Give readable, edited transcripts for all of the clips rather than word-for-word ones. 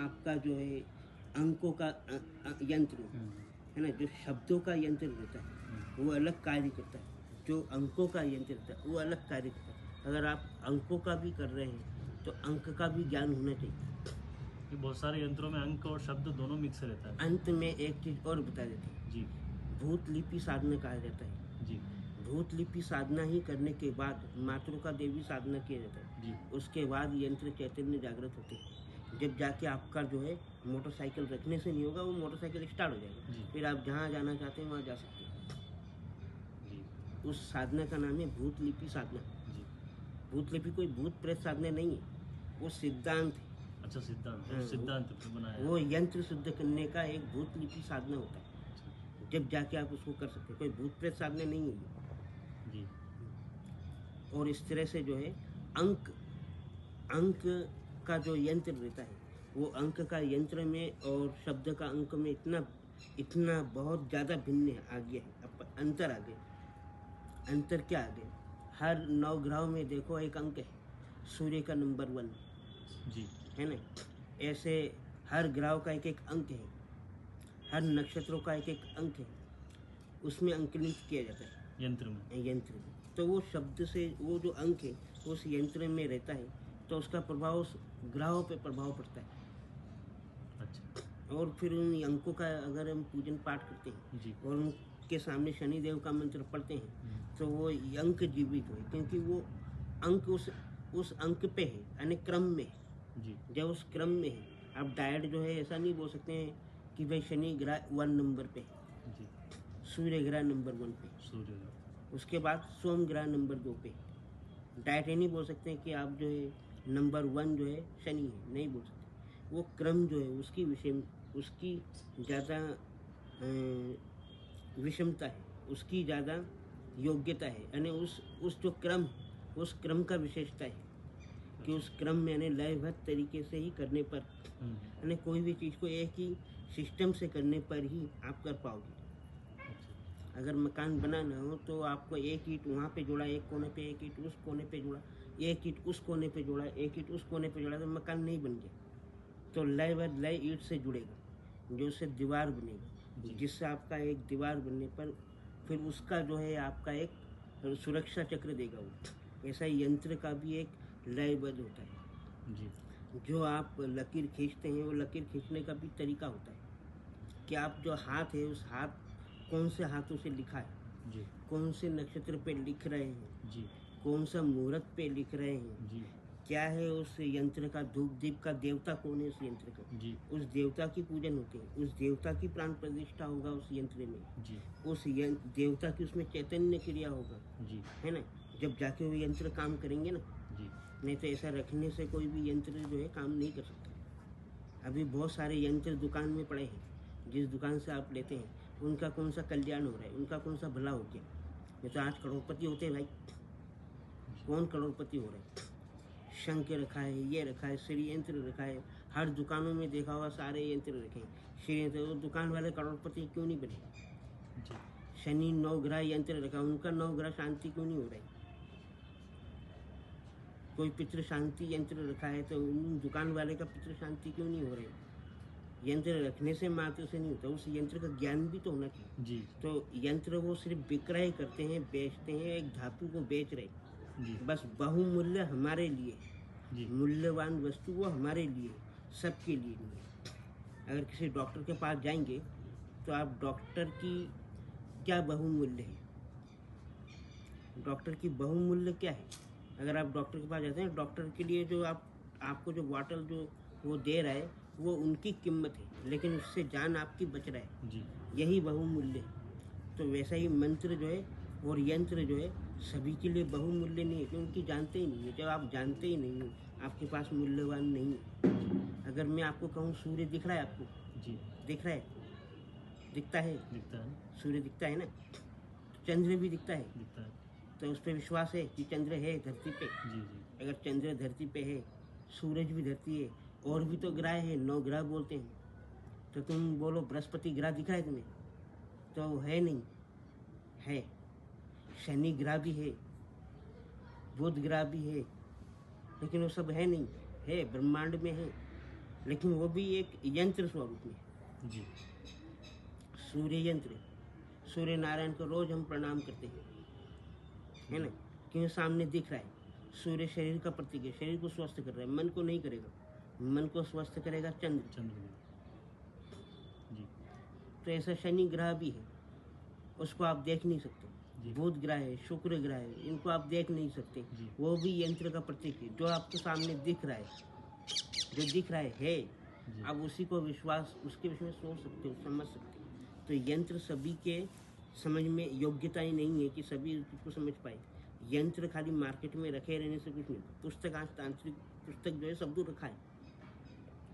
आपका जो है अंकों का यंत्र है ना, जो शब्दों का यंत्र रहता है वो अलग कार्य करता है, जो अंकों का यंत्र रहता है वो अलग कार्य करता है। अगर आप अंकों का भी कर रहे हैं तो अंक का भी ज्ञान होना चाहिए। ये बहुत सारे यंत्रों में अंक और शब्द दोनों मिक्स रहता है। अंत में एक चीज और बता देते हैं, जी भूत लिपि साधना कहा जाता है। जी भूत लिपि साधना ही करने के बाद मातृका देवी साधना किया जाता है। जी उसके बाद यंत्र चैतन्य जागृत होते हैं। जब जाके आपका जो है मोटरसाइकिल रखने से नहीं होगा, वो मोटरसाइकिल स्टार्ट हो जाएगा, जी फिर आप जहाँ जाना चाहते हैं वहाँ जा सकते हैं। जी उस साधना का नाम है भूत लिपि साधना। जी। भूत लिपि कोई भूत प्रेत साधना नहीं है, वो सिद्धांत है। अच्छा, सिद्धांत, हाँ, सिद्धांत पे बनाया वो है। यंत्र शुद्ध करने का एक भूत लिपि साधना होता है, अच्छा, जब जाके आप उसको कर सकते हैं। कोई भूत प्रेत साधना नहीं है। जी और इस तरह से जो है अंक अंक का जो यंत्र रहता है, वो अंक का यंत्र में और शब्द का अंक में इतना इतना बहुत ज़्यादा भिन्न आ गया है, अंतर आ गया। अंतर क्या आ गया? हर 9 ग्रहों में देखो एक अंक है, सूर्य का नंबर 1 जी है ना। ऐसे हर ग्रह का एक एक अंक है, हर नक्षत्रों का एक एक अंक है, उसमें अंकलित किया जाता है यंत्र में। यंत्र में। तो वो शब्द से वो जो अंक है उस यंत्र में रहता है, तो उसका प्रभाव उस ग्रहों पे प्रभाव पड़ता है। अच्छा और फिर उन अंकों का अगर हम पूजन पाठ करते हैं जी और उनके सामने शनिदेव का मंत्र पढ़ते हैं तो वो अंक जीवित हुए, क्योंकि वो अंक उस अंक पे है, यानी क्रम में है। जी जब उस क्रम में है, आप डायरेक्ट जो है ऐसा नहीं बोल सकते हैं कि भाई शनि ग्रह 1 नंबर पे है, जी। सूर्य ग्रह नंबर 1 पे, सूर्य। उसके बाद सोम ग्रह नंबर 2 पे। डायरेक्ट ये नहीं बोल सकते हैं कि आप जो है नंबर 1 जो है शनि है, नहीं बोल सकते। वो क्रम जो है उसकी उसकी ज़्यादा विषमता है, उसकी ज़्यादा योग्यता है, यानी उस जो क्रम है, उस क्रम का विशेषता है कि उस क्रम में यानी लयबद्ध तरीके से ही करने पर, यानी कोई भी चीज़ को एक ही सिस्टम से करने पर ही आप कर पाओगे। अगर मकान बनाना हो तो आपको एक ईंट वहाँ पे जोड़ा, एक कोने पे एक ईंट उस कोने पे जोड़ा, एक ईंट उस कोने पे जोड़ा, एक ईंट उस कोने पे जोड़ा, तो मकान नहीं बन गया। तो लयबद्ध लय ईंट से जुड़ेगा, जो उससे दीवार बनेगा, जिससे आपका एक दीवार बनने पर फिर उसका जो है आपका एक सुरक्षा चक्र देगा वो। ऐसा ही यंत्र का भी एक लयबद्ध होता है। जी जो आप लकीर खींचते हैं वो लकीर खींचने का भी तरीका होता है कि आप जो हाथ है उस हाथ कौन से हाथों से लिखा है जी कौन से नक्षत्र पे लिख रहे हैं जी कौन सा मुहूर्त पे लिख रहे हैं जी क्या है उस यंत्र का धूप दीप का देवता कौन है उस यंत्र का जी उस देवता की पूजन होती है उस देवता की प्राण प्रतिष्ठा होगा उस यंत्र में जी उस देवता की उसमें चैतन्य क्रिया होगा जी है ना जब जाके वो यंत्र काम करेंगे ना जी नहीं तो ऐसा रखने से कोई भी यंत्र जो है काम नहीं कर सकता। अभी बहुत सारे यंत्र दुकान में पड़े हैं, जिस दुकान से आप लेते हैं उनका कौन सा कल्याण हो रहा है उनका कौन सा भला हो गया। ये तो आज करोड़पति होते हैं भाई, कौन करोड़पति हो रहा है। शंख रखा है ये रखा है श्री यंत्र रखा है, हर दुकानों में देखा होगा सारे यंत्र रखे हैं श्री यंत्र। तो दुकान वाले करोड़पति क्यों नहीं बने। जी शनि 9 ग्रह यंत्र रखा, उनका 9 ग्रह शांति क्यों नहीं हो रही। कोई पितृ शांति यंत्र रखा है तो उन दुकान वाले का पितृ शांति क्यों नहीं हो रही। यंत्र रखने से मात्र से नहीं होता, उस यंत्र का ज्ञान भी तो होना चाहिए। जी तो यंत्र वो सिर्फ विक्रय करते हैं, बेचते हैं, एक धातु को बेच रहे, जी बस बहुमूल्य हमारे लिए, जी मूल्यवान वस्तु वो हमारे लिए, सबके लिए नहीं है। अगर किसी डॉक्टर के पास जाएंगे तो आप डॉक्टर की क्या बहुमूल्य है, डॉक्टर की बहुमूल्य क्या है। अगर आप डॉक्टर के पास जाते हैं, डॉक्टर के लिए जो आपको जो बॉटल जो वो दे रहा है वो उनकी कीमत है, लेकिन उससे जान आपकी बच रहा है, जी यही बहुमूल्य है। तो वैसा ही मंत्र जो है और यंत्र जो है सभी के लिए बहुमूल्य नहीं है, क्योंकि जानते ही नहीं है। जब आप जानते ही नहीं हो आपके पास मूल्यवान नहीं है। अगर मैं आपको कहूँ सूर्य दिख रहा है आपको, जी दिख रहा है, दिखता है, दिखता है सूर्य दिखता है ना, चंद्र भी दिखता है, दिखता है। तो उस पर विश्वास है कि चंद्र है धरती पे। जी जी अगर चंद्र धरती पे है, सूरज भी धरती है, और भी तो ग्रह है, 9 ग्रह बोलते हैं। तो तुम बोलो बृहस्पति ग्रह दिख रहा है तुम्हें, तो है नहीं है। शनि ग्रह भी है, बुध ग्रह भी है, लेकिन वो सब है नहीं, है ब्रह्मांड में है। लेकिन वो भी एक यंत्र स्वरूप में। जी सूर्य यंत्र, सूर्य नारायण को रोज हम प्रणाम करते हैं, है ना, क्योंकि सामने दिख रहा है। सूर्य शरीर का प्रतीक है, शरीर को स्वस्थ कर रहा है, मन को नहीं करेगा। मन को स्वस्थ करेगा चंद्र। चंद्रदेव जी तो ऐसा शनि ग्रह भी है, उसको आप देख नहीं सकते। जी बुध ग्रह है, शुक्र ग्रह है, इनको आप देख नहीं सकते। जी वो भी यंत्र का प्रतीक है, जो आपके सामने दिख रहा है, जो दिख रहा है जी आप उसी को विश्वास, उसके विषय में सोच सकते हो, समझ सकते हो। तो यंत्र सभी के समझ में योग्यता ही नहीं है कि सभी इसको समझ पाए। यंत्र खाली मार्केट में रखे रहने से कुछ नहीं। पुस्तक, आज तांत्रिक पुस्तक जो है सब दूर रखा है,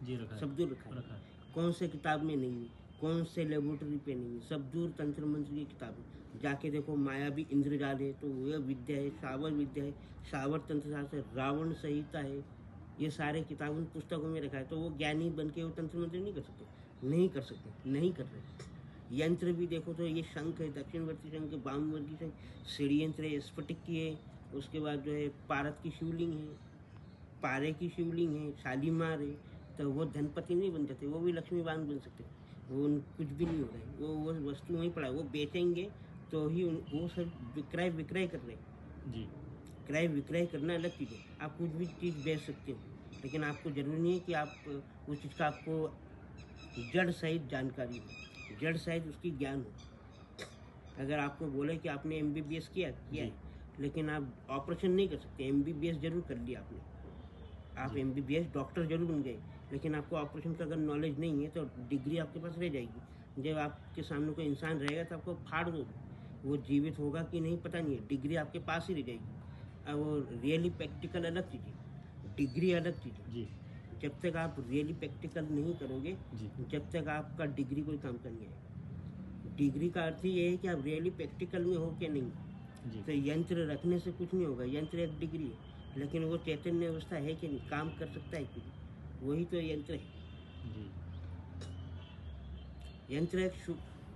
जी रखा है, सब दूर रखा है। रखा है। कौन से किताब में नहीं है, कौन से लेबोरेटरी पे नहीं है, सब दूर तंत्र मंत्र की किताब है। जाके देखो, मायावी इंद्रजाल है तो वह विद्या है, शावर विद्या है, शावर तंत्र शास्त्र है, रावण संहिता है, ये सारे किताबों पुस्तकों में रखा है। तो वो ज्ञानी बन के वो तंत्र मंत्र नहीं कर सकते, नहीं कर सकते, नहीं कर रहे। यंत्र भी देखो तो ये शंख है, दक्षिणवर्ती शंख, वामवर्ती शंख, सीढ़ी यंत्र है, स्फटिक की है, उसके बाद जो है पारत की शिवलिंग है, पारे की शिवलिंग है, शालीमार है। तो वो धनपति नहीं बन जाते, वो भी लक्ष्मीवान बन सकते। वो कुछ भी नहीं हो रहा है, वो वस्तु वहीं पड़ा है, वो बेचेंगे तो ही वो सब विक्रय विक्रय कर रहे हैं। जी क्रय विक्रय करना अलग चीज़ है। आप कुछ भी चीज़ बेच सकते हो, लेकिन आपको जरूरी नहीं है कि आप उस चीज़ का आपको जड़ सहित जानकारी हो, जड़ सहित उसकी ज्ञान हो। अगर आपको बोले कि आपने MBBS किया है, लेकिन आप ऑपरेशन नहीं कर सकते, MBBS जरूर कर लिया आपने, आप जी। MBBS डॉक्टर जरूर बन गए, लेकिन आपको ऑपरेशन का अगर नॉलेज नहीं है तो डिग्री आपके पास रह जाएगी। जब आपके सामने कोई इंसान रहेगा तो आपको फाड़ दो, वो जीवित होगा कि नहीं पता नहीं है, डिग्री आपके पास ही रह जाएगी। अब वो रियली प्रैक्टिकल अलग चीज़ है, डिग्री अलग चीज़ है। जी जब तक आप रियली प्रैक्टिकल नहीं करोगे, जी जब तक आपका डिग्री कोई काम का नहीं आएगा। डिग्री का अर्थ ये है कि आप रियली प्रैक्टिकल में हो कि नहीं। जी तो यंत्र रखने से कुछ नहीं होगा, यंत्र एक डिग्री है, लेकिन वो चैतन्य अवस्था है कि नहीं, काम कर सकता है कि नहीं, वही तो यंत्र है। जी यंत्र एक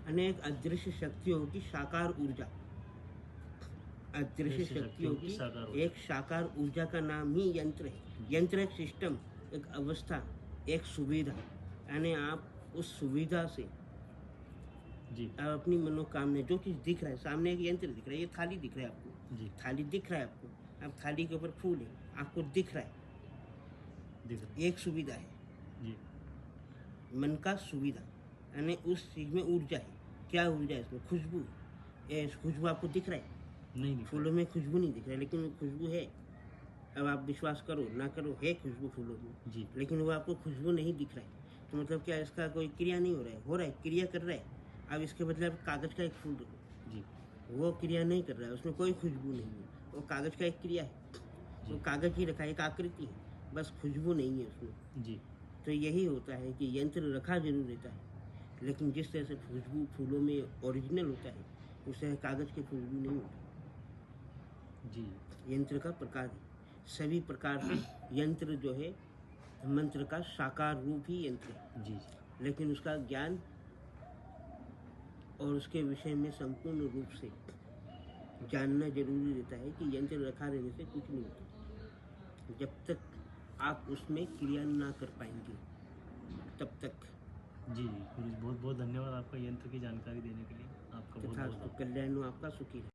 अनेक अदृश्य शक्तियों की साकार ऊर्जा, अदृश्य शक्तियों की साकार एक साकार ऊर्जा का नाम ही यंत्र है। यंत्र एक सिस्टम, एक अवस्था, एक सुविधा, यानी आप उस सुविधा से जी आप अपनी मनोकामना, जो चीज़ दिख रहा है सामने, एक यंत्र दिख रहा है, ये थाली दिख रहा है आपको, जी थाली दिख रहा है आपको, अब थाली के ऊपर फूल है, आपको दिख रहा है, दिख रहा एक सुविधा है, है। जी मन का सुविधा, यानी उस चीज़ में ऊर्जा है। क्या ऊर्जा है इसमें? खुशबू। ये खुशबू आपको दिख रहा है? नहीं दिख रहा फूलों में खुशबू नहीं दिख रहा है, लेकिन खुशबू है। अब आप विश्वास करो ना करो, है खुशबू फूलों में, जी लेकिन वो आपको खुशबू नहीं दिख रहा है। तो मतलब क्या, इसका कोई क्रिया नहीं हो रहा है? हो रहा है, क्रिया कर रहा है। अब इसके बदले आप कागज़ का एक फूल रखो, जी वो क्रिया नहीं कर रहा है, उसमें कोई खुशबू नहीं है, वो कागज़ का एक क्रिया है, वो कागज़ ही रखा है, एक आकृति है, बस खुशबू नहीं है उसमें। जी तो यही होता है कि यंत्र रखा जरूर रहता है, लेकिन जिस तरह से खुशबू फूलों में ओरिजिनल होता है, उस तरह कागज़ की खुशबू नहीं होती। जी यंत्र का प्रकार है, सभी प्रकार से यंत्र जो है मंत्र का साकार रूप ही यंत्र है, जी लेकिन उसका ज्ञान और उसके विषय में संपूर्ण रूप से जानना जरूरी रहता है कि यंत्र रखा रहने से कुछ नहीं होता। जब तक आप उसमें क्रिया ना कर पाएंगे तब तक। जी गुरु जी, बहुत बहुत धन्यवाद आपका यंत्र की जानकारी देने के लिए। आपका बहुत तथा बहुत कल्याण आपका सुखी रहे।